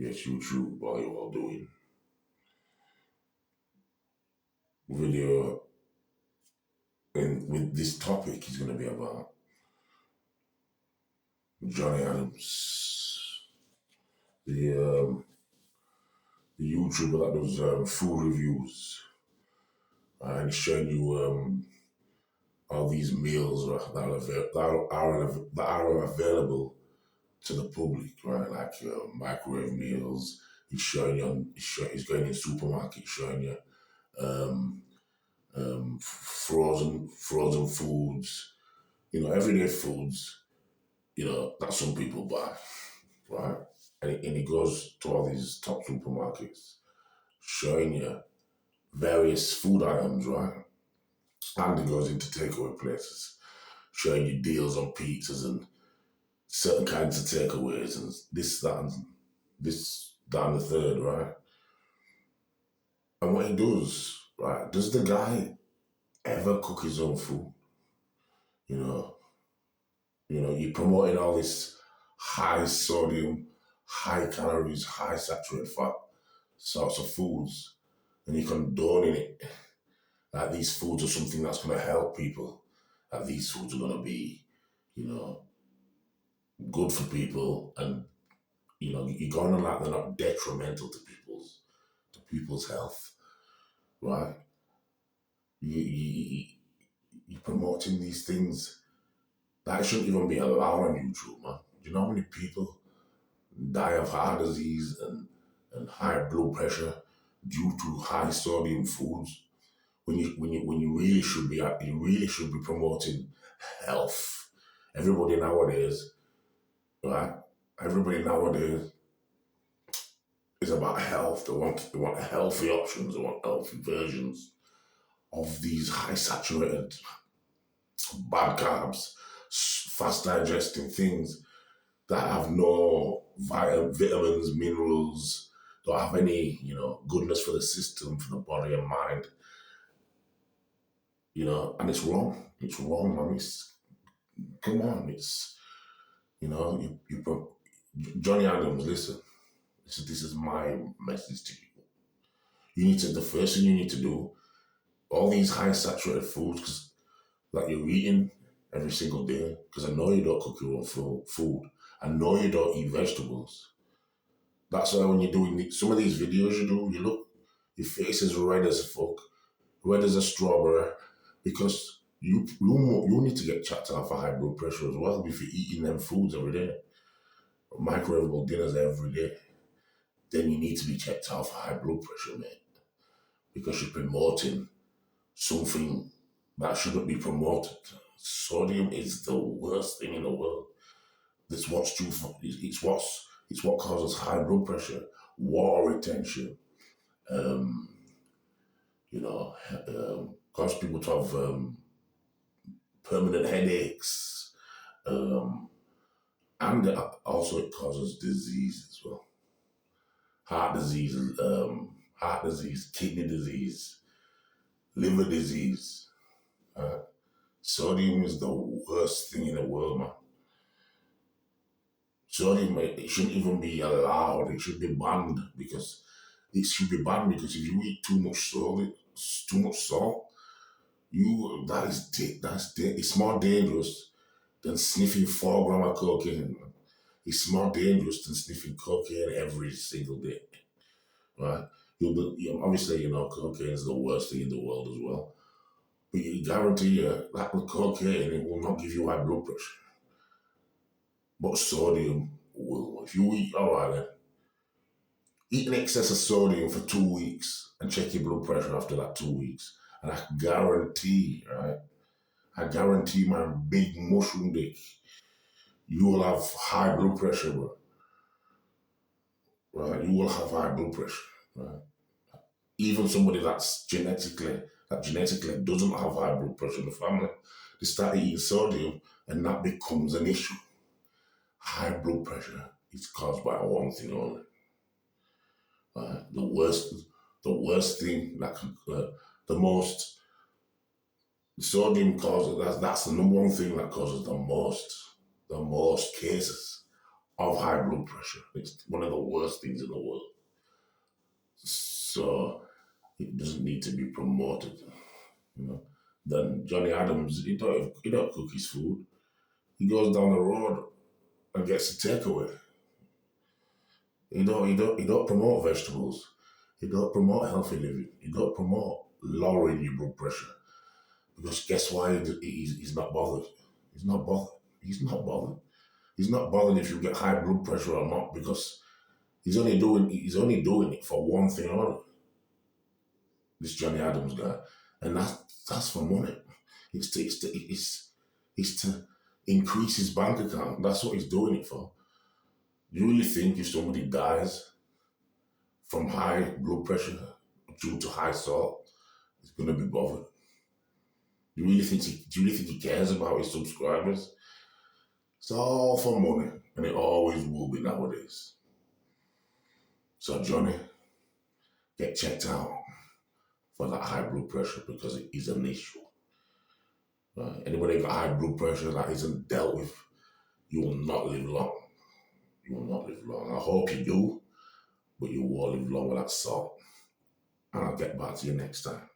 Yes, YouTube, while you're all doing video, and with this topic is going to be about Johnny Adams, the the YouTuber that does food reviews, and he's showing you all these meals that are available to the public, right? Like microwave meals. He's showing you. He's going in supermarkets, showing you frozen foods. Everyday foods. That some people buy, right? And he goes to all these top supermarkets, showing you various food items, right? And he goes into takeaway places, showing you deals on pizzas and certain kinds of takeaways and that, and the third, right? And what he does, right? Does the guy ever cook his own food? You know, you're promoting all this high sodium, high calories, high saturated fat sorts of foods, and you're condoning it. That these foods are something that's going to help people. That these foods are going to be, you know, good for people, and you're going on like they're not detrimental to people's health, right? You, you're promoting these things that shouldn't even be allowed on YouTube, man. Do you know how many people die of heart disease and high blood pressure due to high sodium foods? When you really should be promoting health. Everybody nowadays, right? Everybody nowadays is about health. They want healthy options. They want healthy versions of these high saturated, bad carbs, fast digesting things that have no vitamins, minerals, don't have any, goodness for the system, for the body and mind, and it's wrong. It's wrong, man. Come on, Johnny Adams, listen, this is my message to you. The first thing you need to do, all these high saturated foods that you're eating every single day, because I know you don't cook your own food. I know you don't eat vegetables. That's why when you're doing some of these videos your face is red as a fuck, red as a strawberry, because you need to get checked out for high blood pressure as well if you're eating them foods every day, microwavable dinners every day. Then you need to be checked out for high blood pressure, mate, because you're promoting something that shouldn't be promoted. Sodium is the worst thing in the world. It's what causes high blood pressure, water retention, cause people to have permanent headaches, and also it causes disease as well. Heart disease, kidney disease, liver disease. Sodium is the worst thing in the world, man. Sodium, it shouldn't even be allowed. It should be banned because if you eat too much salt, it's more dangerous than sniffing 4 grams of cocaine. It's more dangerous than sniffing cocaine every single day, right? Obviously, cocaine is the worst thing in the world as well. But you guarantee you that with cocaine, it will not give you high blood pressure. But sodium will. If you eat, all right, then, eat an excess of sodium for 2 weeks and check your blood pressure after that 2 weeks. And I guarantee, right? I guarantee my big mushroom dick, you will have high blood pressure, bro. Right? You will have high blood pressure, right? Even somebody that genetically doesn't have high blood pressure in the family, they start eating sodium and that becomes an issue. High blood pressure is caused by one thing only. The worst thing the most sodium causes. That's the number one thing that causes the most cases of high blood pressure. It's one of the worst things in the world. So it doesn't need to be promoted. You know. Then Johnny Adams, he don't cook his food. He goes down the road and gets a takeaway. He don't promote vegetables. He don't promote healthy living. He don't promote lowering your blood pressure. Because guess why he's not bothered? He's not bothered. He's not bothered. He's not bothered if you get high blood pressure or not because he's only doing it for one thing only. This Johnny Adams guy, and that's for money. It's to increase his bank account. That's what he's doing it for. You really think if somebody dies from high blood pressure due to high salt, he's gonna be bothered? Do you really think he cares about his subscribers? It's all for money, and it always will be nowadays. So Johnny, get checked out for that high blood pressure because it is an issue. Right? Anybody got high blood pressure that isn't dealt with, you will not live long. You will not live long. I hope you do, but you won't live long with that salt. And I'll get back to you next time.